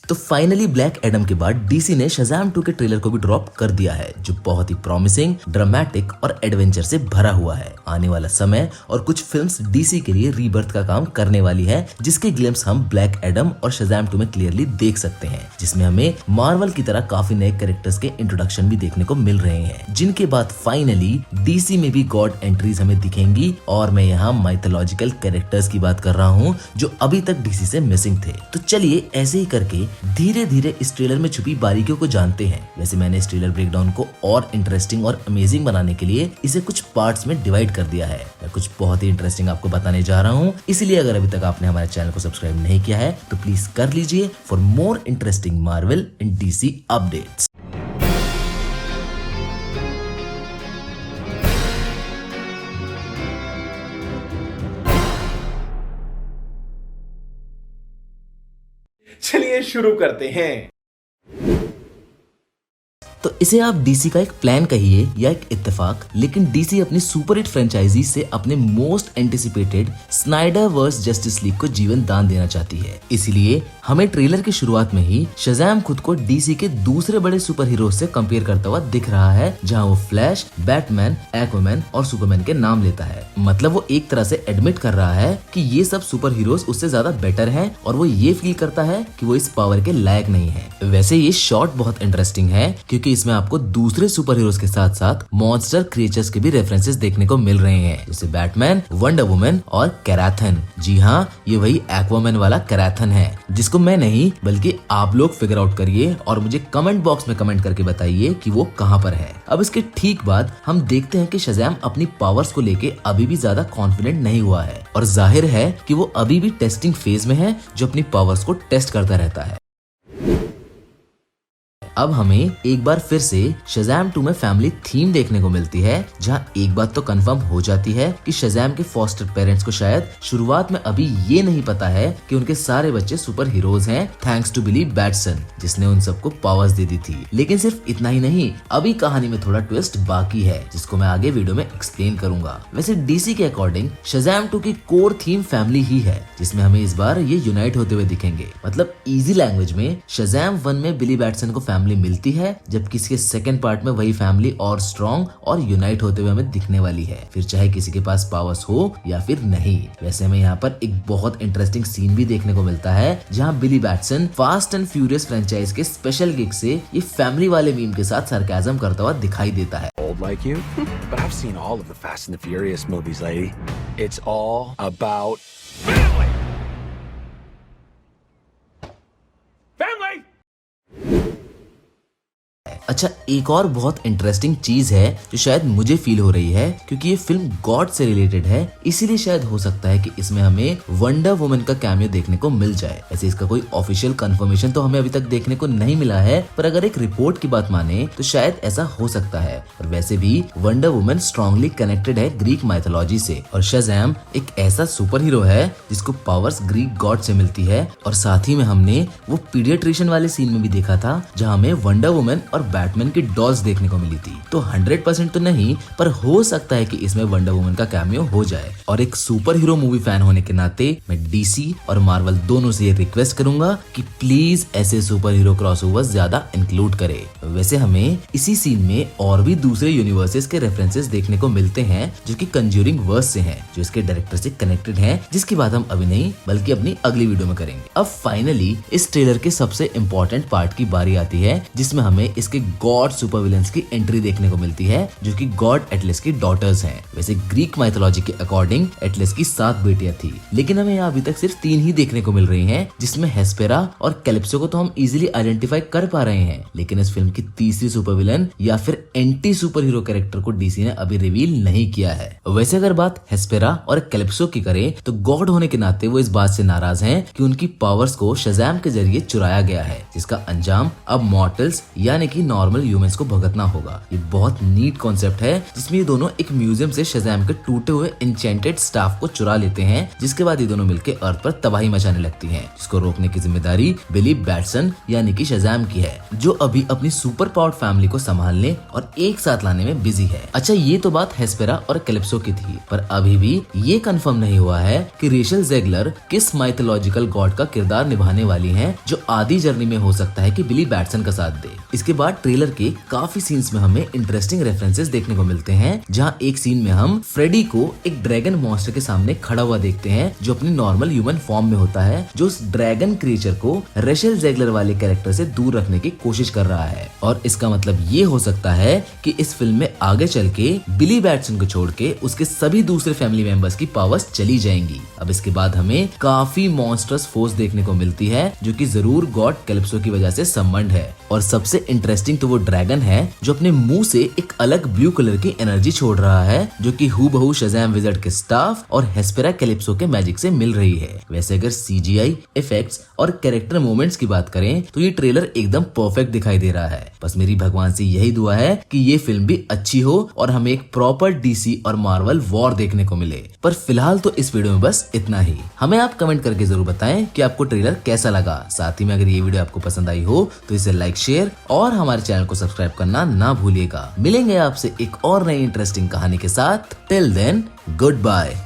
तो finally black Adam के बाद डीसी ने शज़ाम 2 के ट्रेलर को भी ड्रॉप कर दिया है, जो बहुत ही प्रॉमिसिंग, ड्रामेटिक और एडवेंचर से भरा हुआ है। आने वाला समय और कुछ फिल्म्स डीसी के लिए रीबर्थ का काम करने वाली है, जिसके ग्लिम्स हम ब्लैक एडम और शज़ाम 2 में क्लियरली देख सकते हैं, जिसमें हमें मार्वल की तरह काफी नए कैरेक्टर्स के इंट्रोडक्शन भी देखने को मिल रहे हैं, जिनके बाद फाइनली डीसी में भी गॉड एंट्रीज हमें दिखेंगी। और मैं यहाँ माइथोलॉजिकल कैरेक्टर्स की बात कर रहा हूँ, जो अभी तक डीसी से मिसिंग थे। तो चलिए ऐसे ही करके धीरे धीरे इस ट्रेलर में छुपी बारीकियों को जानते हैं। वैसे मैंने इस ट्रेलर ब्रेकडाउन को और इंटरेस्टिंग और अमेजिंग बनाने के लिए इसे कुछ पार्ट्स में डिवाइड कर दिया है। मैं कुछ बहुत ही इंटरेस्टिंग आपको बताने जा रहा हूँ, इसलिए अगर अभी तक आपने हमारे चैनल को सब्सक्राइब नहीं किया है तो प्लीज कर लीजिए for more interesting Marvel and DC updates. चलिए शुरू करते हैं। तो इसे आप डीसी का एक प्लान कहिए या एक इत्तेफाक, लेकिन डीसी अपनी सुपर हिट फ्रेंचाइजी से अपने most anticipated Snyderverse justice league को जीवन दान देना चाहती है। इसीलिए हमें ट्रेलर की शुरुआत में ही शज़ाम खुद को डीसी के दूसरे बड़े सुपर हीरो से कंपेयर करता हुआ दिख रहा है, जहां वो फ्लैश, बैटमैन, एक्वामैन और सुपरमैन के नाम लेता है। मतलब वो एक तरह से एडमिट कर रहा है कि ये सब सुपर हीरोज उससे ज्यादा बेटर हैं और वो ये फील करता है कि वो इस पावर के लायक नहीं है। वैसे ये शॉट बहुत इंटरेस्टिंग है, क्योंकि इसमें आपको दूसरे सुपर हीरोज के साथ साथ मॉन्स्टर क्रिएचर्स के भी रेफरेंसेस देखने को मिल रहे हैं, जैसे बैटमैन, वंडर वुमन और कैराथन। जी हाँ, ये वही एक्वामैन वाला कैराथन है, जिसको मैं नहीं बल्कि आप लोग फिगर आउट करिए और मुझे कमेंट बॉक्स में कमेंट करके बताइए कि वो कहाँ पर है। अब इसके ठीक बाद हम देखते हैं कि शज़ाम अपनी पावर्स को लेके अभी भी ज्यादा कॉन्फिडेंट नहीं हुआ है, और जाहिर है कि वो अभी भी टेस्टिंग फेज में है, जो अपनी पावर्स को टेस्ट करता रहता है। अब हमें एक बार फिर से शज़ाम 2 में फैमिली थीम देखने को मिलती है, जहां एक बात तो कंफर्म हो जाती है कि शज़ाम के फॉस्टर पेरेंट्स को शायद शुरुआत में अभी ये नहीं पता है कि उनके सारे बच्चे सुपर हीरोज हैं, थैंक्स टू बिली बैटसन, जिसने उन सबको पावर्स दे दी थी। लेकिन सिर्फ इतना ही नहीं, अभी कहानी में थोड़ा ट्विस्ट बाकी है, जिसको मैं आगे वीडियो में एक्सप्लेन करूंगा। वैसे डीसी के अकॉर्डिंग शज़ाम 2 की कोर थीम फैमिली ही है, जिसमें हमें इस बार ये यूनाइट होते हुए दिखेंगे। मतलब इजी लैंग्वेज में शज़ाम 1 में बिली बैटसन को फैमिली मिलती है, जबकि इसके सेकंड पार्ट में वही फैमिली और स्ट्रॉन्ग और यूनाइट होते हुए हमें दिखने वाली है, फिर चाहे किसी के पास पावर्स हो या फिर नहीं। वैसे हमें यहाँ पर एक बहुत इंटरेस्टिंग सीन भी देखने को मिलता है, जहाँ Billy Batson fast and furious franchise के स्पेशल गिग से ये फैमिली वाले मीम के साथ सरकाज़म करता हुआ दिखाई देता है। Old like you, but I've seen all of the Fast and the Furious movies, lady. It's all about family. Family. अच्छा, एक और बहुत इंटरेस्टिंग चीज है जो शायद मुझे फील हो रही है, क्योंकि ये फिल्म गॉड से रिलेटेड है, इसीलिए शायद हो सकता है कि इसमें हमें वंडर वुमन का कैमियो देखने को मिल जाए। ऐसे इसका कोई ऑफिशियल कंफर्मेशन तो हमें अभी तक देखने को नहीं मिला है, पर अगर एक रिपोर्ट की बात माने तो शायद ऐसा हो सकता है। और वैसे भी वंडर वुमन स्ट्रॉन्गली कनेक्टेड है ग्रीक माइथोलॉजी से, और शज़ाम एक ऐसा सुपर हीरो है जिसको पावर्स ग्रीक गॉड से मिलती है। और साथ ही में हमने वो पीडियाट्रिशियन वाले सीन में भी देखा था, जहाँ हमें वंडर वुमन और बैटमैन की डॉल्स देखने को मिली थी। तो 100% तो नहीं, पर हो सकता है कि इसमें वंडर वुमन का कैमियो हो जाए। और एक सुपर हीरो मूवी फैन होने के नाते मैं डीसी और मार्वल दोनों से ये रिक्वेस्ट करूंगा कि प्लीज ऐसे सुपर हीरो क्रॉसओवर्स ज्यादा इंक्लूड करे। वैसे हमें इसी सीन में और भी दूसरे यूनिवर्सेस के रेफरेंसेस देखने को मिलते हैं, जो कि कंज्यूरिंग वर्स से हैं, जो इसके डायरेक्टर से कनेक्टेड हैं, जिसकी बात हम अभी नहीं बल्कि अपनी अगली वीडियो में करेंगे। अब फाइनली इस ट्रेलर के सबसे इंपॉर्टेंट पार्ट की बारी आती है, जिसमें हमें इसके गॉड सुपर विलेंस की एंट्री देखने को मिलती है, जो कि गॉड एटलस की डॉटर्स हैं। वैसे ग्रीक माइथोलॉजी के अकॉर्डिंग एटलस की 7 बेटियां थी, लेकिन हमें यहाँ अभी तक सिर्फ 3 ही देखने को मिल रही हैं, जिसमें हेस्पेरा और कैलिप्सो को तो हम इजीली आइडेंटिफाई कर पा रहे हैं, लेकिन इस फिल्म की तीसरी सुपर विलन या फिर एंटी सुपर हीरो कैरेक्टर को डीसी ने अभी रिवील नहीं किया है। वैसे अगर बात हेस्पेरा और कैलिप्सो की करें तो गॉड होने के नाते वो इस बात से नाराज हैं कि उनकी पावर्स को शज़ाम के जरिए चुराया गया है, जिसका अंजाम अब मॉर्टल्स यानी कि नॉर्मल ह्यूमंस को भुगतना होगा। ये बहुत नीट कॉन्सेप्ट है जिसमें ये दोनों एक म्यूजियम से शज़ैम के टूटे हुए एन्चेंटेड स्टाफ को चुरा लेते हैं, जिसके बाद ये दोनों मिलकर अर्थ पर तबाही मचाने लगती हैं, जिसको रोकने की जिम्मेदारी बिली बैटसन यानी कि शज़ैम की है, जो अभी अपनी सुपर पावर्ड फैमिली को संभालने और एक साथ लाने में बिजी है। अच्छा, ये तो बात हेस्पेरा और कैलिप्सो की थी, पर अभी भी ये कंफर्म नहीं हुआ है कि रेचल ज़ेगलर किस माइथोलॉजिकल गॉड का किरदार निभाने वाली हैं, जो आधी जर्नी में हो सकता है कि बिली बैटसन का साथ दे। इसके बाद ट्रेलर के काफी सीन्स में हमें इंटरेस्टिंग रेफरेंसेस देखने को मिलते हैं, जहां एक सीन में हम फ्रेडी को एक ड्रैगन मॉन्स्टर के सामने खड़ा हुआ देखते हैं, जो अपनी नॉर्मल ह्यूमन फॉर्म में होता है, जो उस ड्रैगन क्रिएचर को रेचल ज़ेगलर वाले कैरेक्टर से दूर रखने की कोशिश कर रहा है। और इसका मतलब ये हो सकता है कि इस फिल्म में आगे चल के बिली बैटसन को छोड़ के उसके सभी दूसरे फैमिली मेंबर्स की पावर्स चली जाएंगी। अब इसके बाद हमें काफी मॉन्स्टर्स फोर्स देखने को मिलती है, जो कि जरूर गॉड कैलिप्सो की वजह से संबंध है। और सबसे इंटरेस्टिंग तो वो ड्रैगन है जो अपने मुंह से एक अलग ब्लू कलर की एनर्जी छोड़ रहा है, जो कि हूबहू शज़ैम विज़ार्ड के स्टाफ और हेस्पेरा कैलिप्सो के मैजिक से मिल रही है। वैसे अगर सीजीआई इफेक्ट्स और कैरेक्टर मोमेंट्स की बात करें तो ये ट्रेलर एकदम परफेक्ट दिखाई दे रहा है। बस मेरी भगवान से यही दुआ है कि ये फिल्म भी अच्छी हो और हमें एक प्रॉपर डीसी और मार्वल वॉर देखने को मिले। पर फिलहाल तो इस वीडियो में बस इतना ही। हमें आप कमेंट करके जरूर बताएं कि आपको ट्रेलर कैसा लगा। साथ ही में अगर ये वीडियो आपको पसंद आई हो तो इसे लाइक, शेयर और हमारे चैनल को सब्सक्राइब करना ना भूलिएगा। मिलेंगे आपसे एक और नई इंटरेस्टिंग कहानी के साथ। Till then, good bye.